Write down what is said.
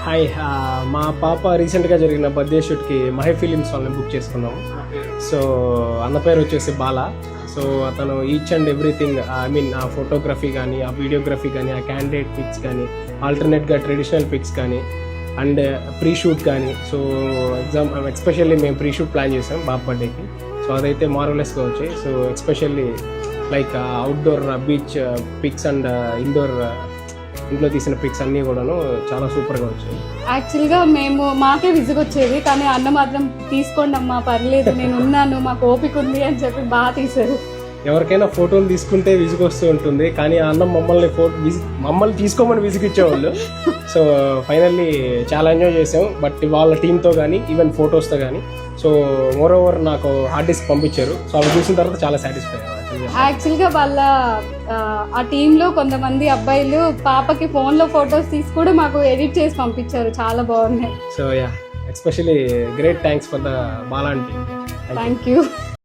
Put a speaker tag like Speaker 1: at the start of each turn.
Speaker 1: Hi, మా పాప రీసెంట్గా జరిగిన బర్త్డే షూట్కి మహి ఫిలిమ్స్ వాళ్ళని బుక్ చేసుకున్నాము. సో అన్న పేరు వచ్చేసి బాలా. సో అతను each and everything, I mean ఆ ఫోటోగ్రఫీ కానీ, ఆ వీడియోగ్రఫీ కానీ, ఆ క్యాండిడేట్ పిక్స్ కానీ, ఆల్టర్నేట్గా ట్రెడిషనల్ పిక్స్ కానీ, అండ్ ప్రీ షూట్ కానీ. సో ఎస్పెషల్లీ మేము ప్రీ షూట్ ప్లాన్ చేసాం బాబు బర్త్డేకి. సో అదైతే మార్వలెస్గా వచ్చాయి. So especially like outdoor beach pics and indoor ఇంట్లో తీసిన పిక్స్ అన్నీ కూడాను చాలా సూపర్గా వచ్చాయి.
Speaker 2: యాక్చువల్గా మాకే విసుగొచ్చేది, కానీ అన్న మాత్రం తీసుకోండి అమ్మా పర్లేదు, నేను ఉన్నాను, మాకు ఓపిక ఉంది అని చెప్పి బాగా తీశారు.
Speaker 1: ఎవరికైనా ఫోటోలు తీసుకుంటే విసుగొస్తూ ఉంటుంది, కానీ ఆ అన్నం మమ్మల్ని తీసుకోమని విసిగిచ్చేవాళ్ళు. సో ఫైనల్లీ చాలా ఎంజాయ్ చేసాం. బట్ వాళ్ళ టీంతో కానీ, ఈవెన్ ఫొటోస్తో కానీ. సో మోర్ ఓవర్ నాకు హార్డ్ డిస్క్ పంపించారు. సో అవి చూసిన తర్వాత చాలా సాటిస్ఫై అయ్యాను.
Speaker 2: యాక్చువల్గా వాళ్ళ ఆ టీంలో కొంతమంది అబ్బాయిలు పాపకి ఫోన్లో ఫొటోస్ తీసి కూడా మాకు ఎడిట్ చేసి పంపించారు, చాలా బాగున్నాయి.
Speaker 1: So yeah, especially great thanks for the Bala team.
Speaker 2: Thank you.